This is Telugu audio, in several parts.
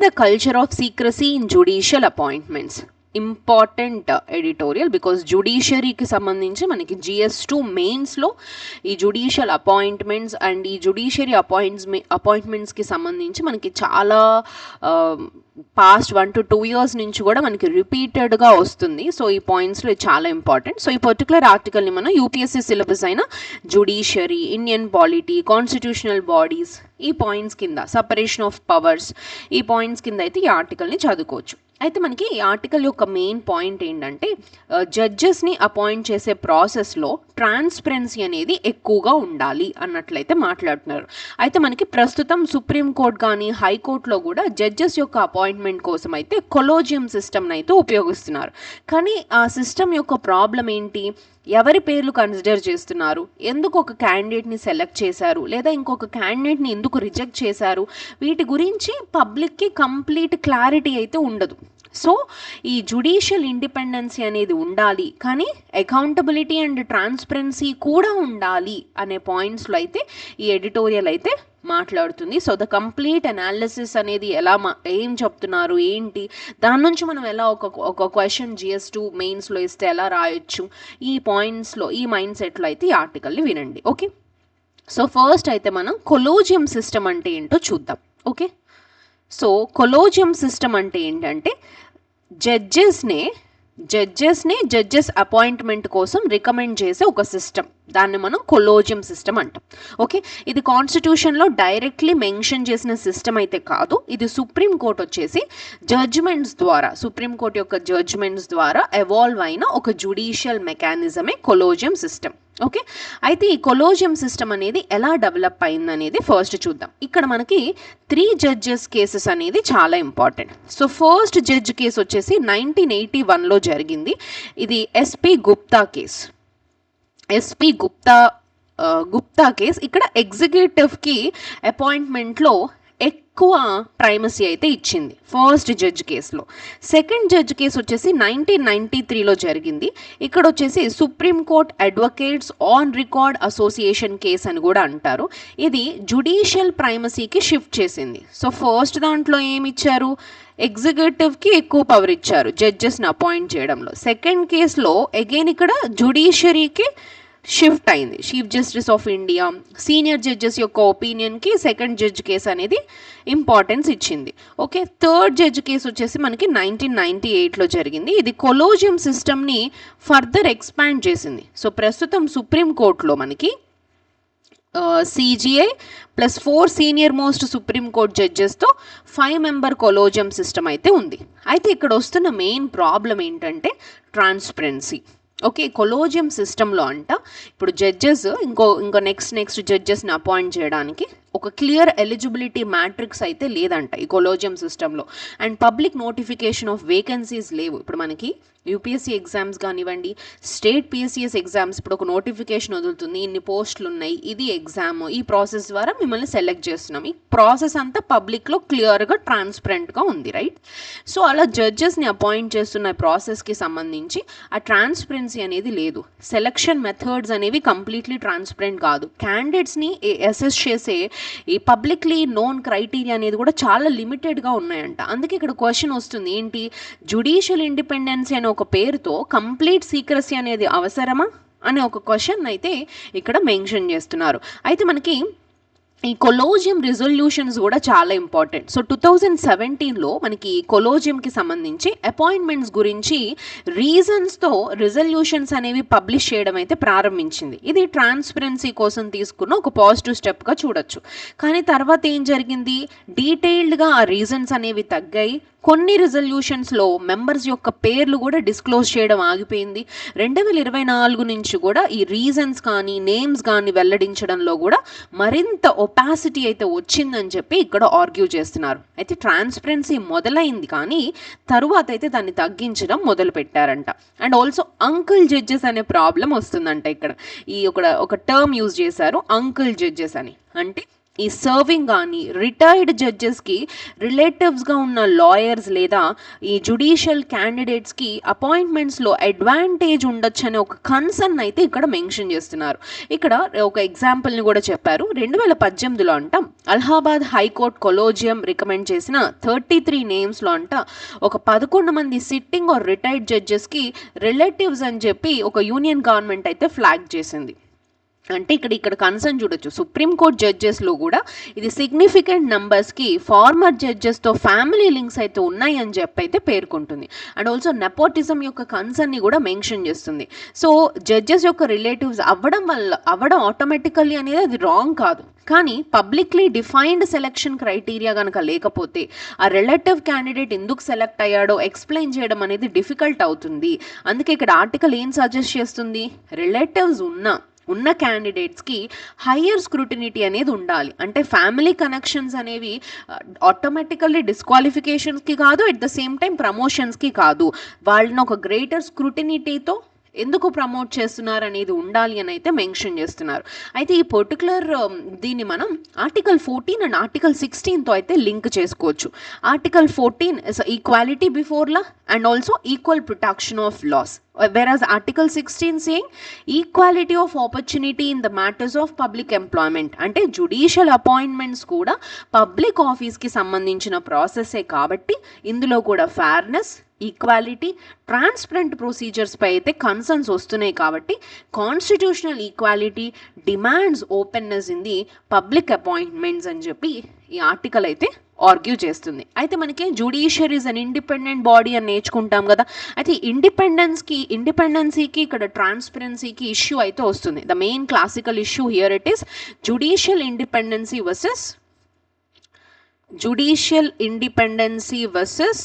The culture of secrecy in judicial appointments. Important editorial, because జ్యుడిషియరీకి సంబంధించి మనకి GS2 మెయిన్స్లో ఈ జ్యుడిషియల్ అపాయింట్మెంట్స్ అండ్ ఈ జ్యుడిషియరీ అపాయింట్మెంట్స్కి సంబంధించి మనకి చాలా పాస్ట్ 1 to 2 years నుంచి కూడా మనకి రిపీటెడ్గా వస్తుంది. సో ఈ పాయింట్స్లో చాలా ఇంపార్టెంట్. సో ఈ పర్టికులర్ ఆర్టికల్ని మనం UPSC సిలబస్ అయిన judiciary, Indian polity, constitutional bodies, ఈ పాయింట్స్ కింద సపరేషన్ ఆఫ్ పవర్స్, ఈ పాయింట్స్ కింద అయితే ఈ ఆర్టికల్ని చదువుకోవచ్చు. అయితే మనకి ఈ ఆర్టికల్ యొక్క మెయిన్ పాయింట్ ఏంటంటే జడ్జెస్ని అపాయింట్ చేసే ప్రాసెస్లో ట్రాన్స్పరెన్సీ అనేది ఎక్కువగా ఉండాలి అన్నట్లయితే మాట్లాడుతున్నారు. అయితే మనకి ప్రస్తుతం సుప్రీంకోర్టు కానీ హైకోర్టులో కూడా జడ్జెస్ యొక్క అపాయింట్మెంట్ కోసం అయితే కొలోజియం సిస్టమ్ని అయితే ఉపయోగిస్తున్నారు. కానీ ఆ సిస్టమ్ యొక్క ప్రాబ్లం ఏంటి? ఎవరి పేర్లు కన్సిడర్ చేస్తున్నారు, ఎందుకు ఒక క్యాండిడేట్ని సెలెక్ట్ చేశారు, లేదా ఇంకొక క్యాండిడేట్ని ఎందుకు రిజెక్ట్ చేశారు, వీటి గురించి పబ్లిక్కి కంప్లీట్ క్లారిటీ అయితే ఉండదు. సో ఈ జ్యుడిషియల్ ఇండిపెండెన్సీ అనేది ఉండాలి, కానీ అకౌంటబిలిటీ అండ్ ట్రాన్స్పరెన్సీ కూడా ఉండాలి అనే పాయింట్స్లో అయితే ఈ ఎడిటోరియల్ అయితే మాట్లాడుతుంది. సో ద కంప్లీట్ అనాలిసిస్ అనేది ఎలా ఏం చెప్తున్నారు ఏంటి, దాని నుంచి మనం ఎలా ఒక క్వశ్చన్ GS2 మెయిన్స్లో ఇస్తే ఎలా రాయొచ్చు, ఈ పాయింట్స్లో ఈ మైండ్ సెట్లో అయితే ఈ ఆర్టికల్ని వినండి. ఓకే, సో ఫస్ట్ అయితే మనం కొలోజియం సిస్టమ్ అంటే ఏంటో చూద్దాం. ఓకే, సో కొలోజియం సిస్టమ్ అంటే ఏంటంటే జడ్జెస్ అపాయింట్మెంట్ కోసం రికమెండ్ చేసే ఒక సిస్టమ్, దాన్ని మనం కొలోజియం సిస్టమ్ అంటాం. ఓకే, ఇది కాన్స్టిట్యూషన్లో డైరెక్ట్లీ మెన్షన్ చేసిన సిస్టమ్ అయితే కాదు. ఇది సుప్రీంకోర్టు వచ్చేసి జడ్జ్మెంట్స్ ద్వారా, సుప్రీంకోర్టు యొక్క జడ్జ్మెంట్స్ ద్వారా ఎవాల్వ్ అయిన ఒక జ్యుడిషియల్ మెకానిజమే కొలోజియం సిస్టమ్. ఓకే, అయితే ఈ కొలోజియం సిస్టమ్ అనేది ఎలా డెవలప్ అయింది అనేది ఫస్ట్ చూద్దాం. ఇక్కడ మనకి 3 జడ్జెస్ కేసెస్ అనేది చాలా important. So first judge case వచ్చేసి 1981లో జరిగింది. ఇది SP Gupta case. Gupta case ఇక్కడ ఎగ్జిక్యూటివ్కి అపాయింట్మెంట్లో ఎక్కువ ప్రైమసీ అయితే ఇచ్చింది ఫస్ట్ జడ్జ్ కేసులో. సెకండ్ జడ్జ్ కేసు వచ్చేసి 1993లో జరిగింది. ఇక్కడ వచ్చేసి supreme court advocates on record association case అని కూడా అంటారు. ఇది జ్యుడిషియల్ ప్రైమసీకి షిఫ్ట్ చేసింది. సో ఫస్ట్ దాంట్లో ఏమి ఇచ్చారు, ఎగ్జిక్యూటివ్కి ఎక్కువ పవర్ ఇచ్చారు జడ్జెస్ని అపాయింట్ చేయడంలో. సెకండ్ కేసులో అగైన్ ఇక్కడ జ్యుడిషియరీకి షిఫ్ట్ అయింది. Chief justice of India, senior judges యొక్క ఒపీనియన్కి సెకండ్ జడ్జ్ కేసు అనేది ఇంపార్టెన్స్ ఇచ్చింది. ఓకే, థర్డ్ జడ్జ్ కేసు వచ్చేసి మనకి 1998లో జరిగింది. ఇది కొలోజియం సిస్టమ్ని ఫర్దర్ ఎక్స్పాండ్ చేసింది. సో ప్రస్తుతం సుప్రీంకోర్టులో మనకి CJI plus 4 senior most supreme court జడ్జెస్తో 5 మెంబర్ కొలోజియం సిస్టమ్ అయితే ఉంది. అయితే ఇక్కడ వస్తున్న మెయిన్ ప్రాబ్లం ఏంటంటే ట్రాన్స్పరెన్సీ. ఓకే, కొలోజియం సిస్టంలో అంట ఇప్పుడు జడ్జెస్ ఇంకో నెక్స్ట్ జడ్జెస్ని అపాయింట్ చేయడానికి ఒక క్లియర్ ఎలిజిబిలిటీ మ్యాట్రిక్స్ అయితే లేదంట ఈ కొలోజియం సిస్టంలో. And public notification off vacancies లేవు. ఇప్పుడు మనకి UPSC ఎగ్జామ్స్ కానివ్వండి, స్టేట్ PSCS ఎగ్జామ్స్ ఇప్పుడు ఒక నోటిఫికేషన్ వదులుతుంది, ఇన్ని పోస్టులు ఉన్నాయి, ఇది ఎగ్జామ్, ఈ ప్రాసెస్ ద్వారా మిమ్మల్ని సెలెక్ట్ చేస్తున్నాం. ఈ ప్రాసెస్ అంతా పబ్లిక్లో క్లియర్గా ట్రాన్స్పరెంట్గా ఉంది, రైట్? సో అలా జడ్జెస్ని అపాయింట్ చేస్తున్న ప్రాసెస్కి సంబంధించి ఆ ట్రాన్స్పరెన్సీ అనేది లేదు. సెలక్షన్ మెథడ్స్ అనేవి కంప్లీట్లీ ట్రాన్స్పరెంట్ కాదు. క్యాండిడేట్స్ని అసెస్ చేసే ఈ పబ్లిక్లీ నోన్ క్రైటీరియా అనేది కూడా చాలా లిమిటెడ్గా ఉన్నాయంట. అందుకే ఇక్కడ క్వశ్చన్ వస్తుంది, ఏంటి జ్యుడిషియల్ ఇండిపెండెన్సీ అనే ఒక పేరుతో కంప్లీట్ సీక్రసీ అనేది అవసరమా అనే ఒక క్వశ్చన్ అయితే ఇక్కడ మెన్షన్ చేస్తున్నారు. అయితే మనకి ఈ కొలోజియం రిజల్యూషన్స్ కూడా చాలా ఇంపార్టెంట్. సో 2017లో మనకి కొలోజియంకి సంబంధించి అపాయింట్మెంట్స్ గురించి రీజన్స్తో రిజల్యూషన్స్ అనేవి పబ్లిష్ చేయడం అయితే ప్రారంభించింది. ఇది ట్రాన్స్పరెన్సీ కోసం తీసుకున్న ఒక పాజిటివ్ స్టెప్గా చూడొచ్చు. కానీ తర్వాత ఏం జరిగింది, డీటెయిల్డ్గా ఆ రీజన్స్ అనేవి తగ్గాయి. కొన్ని రిజల్యూషన్స్లో మెంబర్స్ యొక్క పేర్లు కూడా డిస్క్లోజ్ చేయడం ఆగిపోయింది. 2024 నుంచి కూడా ఈ రీజన్స్ కానీ నేమ్స్ కానీ వెల్లడించడంలో కూడా మరింత ఒపాసిటీ అయితే వచ్చిందని చెప్పి ఇక్కడ ఆర్గ్యూ చేస్తున్నారు. అయితే ట్రాన్స్పరెన్సీ మొదలైంది, కానీ తరువాత అయితే దాన్ని తగ్గించడం మొదలు పెట్టారంట. అండ్ ఆల్సో అంకుల్ జడ్జెస్ అనే ప్రాబ్లం వస్తుందంట. ఇక్కడ ఈ ఒక టర్మ్ యూజ్ చేశారు, అంకుల్ జడ్జెస్ అని. అంటే ఈ సర్వింగ్ కానీ రిటైర్డ్ జడ్జెస్కి రిలేటివ్స్గా ఉన్న లాయర్స్ లేదా ఈ జ్యుడిషియల్ క్యాండిడేట్స్కి అపాయింట్మెంట్స్లో అడ్వాంటేజ్ ఉండొచ్చు అనే ఒక కన్సర్న్ అయితే ఇక్కడ మెన్షన్ చేస్తున్నారు. ఇక్కడ ఒక ఎగ్జాంపుల్ని కూడా చెప్పారు. 2018లో అంట అలహాబాద్ హైకోర్టు కొలోజియం రికమెండ్ చేసిన 33 నేమ్స్లో అంట ఒక 11 మంది సిట్టింగ్ ఆర్ రిటైర్డ్ జడ్జెస్కి రిలేటివ్స్ అని చెప్పి ఒక యూనియన్ గవర్నమెంట్ అయితే ఫ్లాగ్ చేసింది. అంటే ఇక్కడ కన్సర్న్ చూడొచ్చు. సుప్రీంకోర్టు జడ్జెస్లో కూడా ఇది సిగ్నిఫికెంట్ నెంబర్స్కి ఫార్మర్ జడ్జెస్తో ఫ్యామిలీ లింక్స్ అయితే ఉన్నాయి అని చెప్పి అయితే పేర్కొంటుంది. అండ్ ఆల్సో నెపోటిజం యొక్క కన్సర్న్ని కూడా మెన్షన్ చేస్తుంది. సో జడ్జెస్ యొక్క రిలేటివ్స్ అవ్వడం ఆటోమేటికల్లీ అనేది అది రాంగ్ కాదు. కానీ పబ్లిక్లీ డిఫైన్డ్ సెలెక్షన్ క్రైటీరియా కనుక లేకపోతే ఆ రిలేటివ్ క్యాండిడేట్ ఎందుకు సెలెక్ట్ అయ్యాడో ఎక్స్ప్లెయిన్ చేయడం అనేది డిఫికల్ట్ అవుతుంది. అందుకే ఇక్కడ ఆర్టికల్ ఏం సజెస్ట్ చేస్తుంది, రిలేటివ్స్ ఉన్న క్యాండిడేట్స్కి హయ్యర్ స్క్రూటినిటీ అనేది ఉండాలి. అంటే ఫ్యామిలీ కనెక్షన్స్ అనేవి ఆటోమేటికల్లీ డిస్క్వాలిఫికేషన్స్కి కాదు, ఎట్ ద సేమ్ టైం ప్రమోషన్స్కి కాదు. వాళ్ళని ఒక గ్రేటర్ స్క్రూటినిటీతో ఎందుకు ప్రమోట్ చేస్తున్నారు అనేది ఉండాలి అని అయితే మెన్షన్ చేస్తున్నారు. అయితే ఈ పర్టికులర్ దీన్ని మనం ఆర్టికల్ 14 అండ్ ఆర్టికల్ 16తో అయితే లింక్ చేసుకోవచ్చు. Article 14 is equality before law and also equal protection of laws, whereas article 16 saying equality of opportunity in the matters of public employment. అంటే జుడిషియల్ అపాయింట్మెంట్స్ కూడా పబ్లిక్ ఆఫీస్కి సంబంధించిన ప్రాసెసే కాబట్టి ఇందులో కూడా ఫేర్నెస్, ఈక్వాలిటీ, ట్రాన్స్పరెంట్ ప్రొసీజర్స్ పై అయితే కన్సర్న్స్ వస్తున్నాయి. కాబట్టి constitutional equality demands openness in the public appointments అని చెప్పి ఈ ఆర్టికల్ అయితే ఆర్గ్యూ చేస్తుంది. అయితే మనకి judiciary is an independent body అని నేర్చుకుంటాం కదా. అయితే ఇండిపెండెన్సీకి ఇక్కడ ట్రాన్స్పరెన్సీకి ఇష్యూ అయితే వస్తుంది. The main classical issue here it is judicial independency versus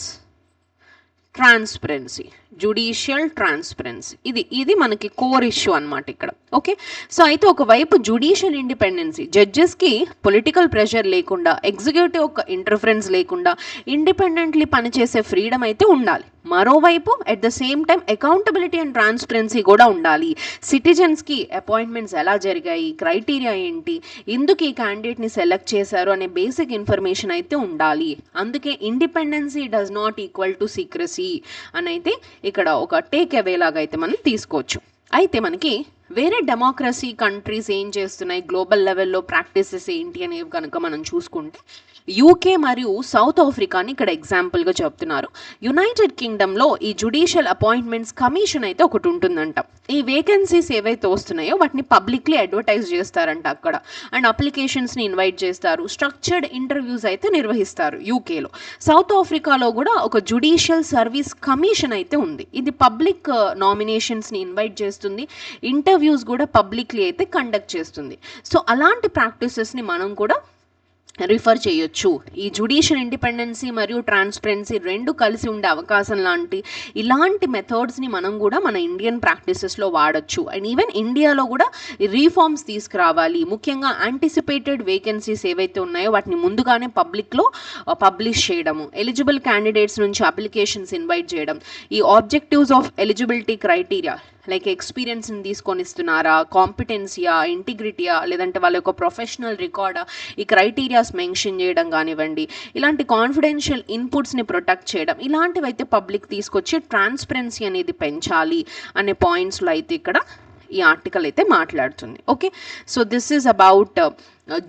transparency, judicial transparency. ఇది మనకి కోర్ ఇష్యూ అనమాట ఇక్కడ. ఓకే, సో అయితే ఒకవైపు జ్యుడిషియల్ ఇండిపెండెన్సీ, జడ్జెస్కి పొలిటికల్ ప్రెషర్ లేకుండా, ఎగ్జిక్యూటివ్ ఒక ఇంటర్ఫరెన్స్ లేకుండా ఇండిపెండెంట్లీ పనిచేసే ఫ్రీడమ్ అయితే ఉండాలి. మరోవైపు at the same time accountability and transparency కూడా ఉండాలి. సిటిజన్స్కి అపాయింట్మెంట్స్ ఎలా జరిగాయి, క్రైటీరియా ఏంటి, ఎందుకు ఈ క్యాండిడేట్ని సెలెక్ట్ చేశారు అనే బేసిక్ ఇన్ఫర్మేషన్ అయితే ఉండాలి. అందుకే independency does not equal to secrecy అని అయితే ఇక్కడ ఒక టేక్ అవే లాగా అయితే మనం తీసుకోవచ్చు. అయితే మనకి వేరే డెమోక్రసీ కంట్రీస్ ఏం చేస్తున్నాయి, గ్లోబల్ లెవెల్లో ప్రాక్టీసెస్ ఏంటి అనేవి కనుక మనం చూసుకుంటే యూకే మరియు సౌత్ ఆఫ్రికాని ఇక్కడ ఎగ్జాంపుల్గా చెప్తున్నారు. యునైటెడ్ కింగ్డమ్లో ఈ జ్యుడిషియల్ అపాయింట్మెంట్స్ కమిషన్ అయితే ఒకటి ఉంటుందంట. ఈ వేకెన్సీస్ ఏవైతే వస్తున్నాయో వాటిని పబ్లిక్లీ అడ్వర్టైజ్ చేస్తారంట అక్కడ. అండ్ అప్లికేషన్స్ని ఇన్వైట్ చేస్తారు, స్ట్రక్చర్డ్ ఇంటర్వ్యూస్ అయితే నిర్వహిస్తారు యూకేలో. సౌత్ ఆఫ్రికాలో కూడా ఒక జ్యుడిషియల్ సర్వీస్ కమిషన్ అయితే ఉంది. ఇది పబ్లిక్ నామినేషన్స్ని ఇన్వైట్ చేస్తుంది, ఇంటర్వ్యూస్ కూడా పబ్లిక్లీ అయితే కండక్ట్ చేస్తుంది. సో అలాంటి ప్రాక్టీసెస్ని మనం కూడా రిఫర్ చేయొచ్చు. ఈ జ్యుడిషియల్ ఇండిపెండెన్సీ మరియు ట్రాన్స్పరెన్సీ రెండు కలిసి ఉండే అవకాశం ఇలాంటి మెథడ్స్ని మనం కూడా మన ఇండియన్ ప్రాక్టీసెస్లో వాడచ్చు. అండ్ ఈవెన్ ఇండియాలో కూడా రీఫార్మ్స్ తీసుకురావాలి. ముఖ్యంగా యాంటిసిపేటెడ్ వేకెన్సీస్ ఏవైతే ఉన్నాయో వాటిని ముందుగానే పబ్లిక్లో పబ్లిష్ చేయడము, ఎలిజిబుల్ క్యాండిడేట్స్ నుంచి అప్లికేషన్స్ ఇన్వైట్ చేయడం, ఈ objectives of eligibility criteria like ఎక్స్పీరియన్స్ని తీసుకొని ఇస్తున్నారా, కాంపిటెన్సీయా, ఇంటిగ్రిటీయా, లేదంటే వాళ్ళ యొక్క ప్రొఫెషనల్ రికార్డా, ఈ క్రైటీరియాస్ మెన్షన్ చేయడం కానివ్వండి, ఇలాంటి కాన్ఫిడెన్షియల్ ఇన్పుట్స్ని ప్రొటెక్ట్ చేయడం, ఇలాంటివి అయితే పబ్లిక్ తీసుకొచ్చి ట్రాన్స్పరెన్సీ అనేది పెంచాలి అనే పాయింట్స్లో అయితే ఇక్కడ ఈ ఆర్టికల్ అయితే మాట్లాడుతుంది. Okay, so this is about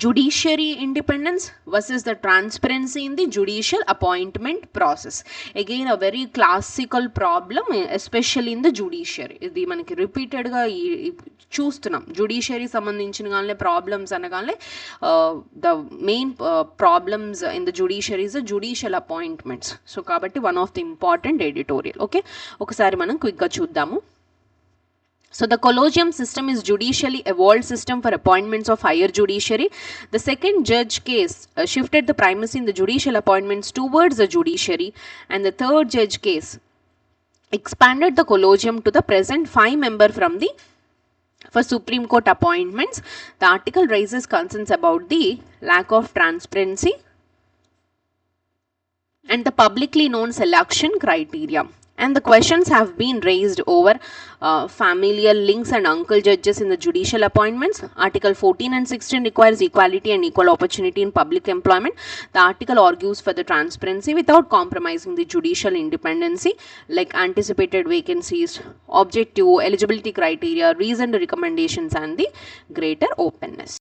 judiciary independence versus the transparency in the judicial appointment process. Again a very classical problem, especially in the judiciary. ఇది మనకి రిపీటెడ్గా చూస్తున్నాం. జుడిషియరీ సంబంధించిన కానీ ప్రాబ్లమ్స్ అనగానే the main problems in the judiciary is the judicial appointments. So కాబట్టి one of the important editorial. Okay, ఒకసారి మనం క్విక్గా చూద్దాము. So the collegium system is judicially evolved system for appointments of higher judiciary. The second judge case shifted the primacy in the judicial appointments towards the judiciary, and the third judge case expanded the collegium to the present 5-member for Supreme Court appointments. The article raises concerns about the lack of transparency and the publicly known selection criteria. And the questions have been raised over familial links and uncle judges in the judicial appointments. Article 14 and 16 requires equality and equal opportunity in public employment. The article argues for the transparency without compromising the judicial independency, like anticipated vacancies, objective eligibility criteria, reasoned recommendations, and the greater openness.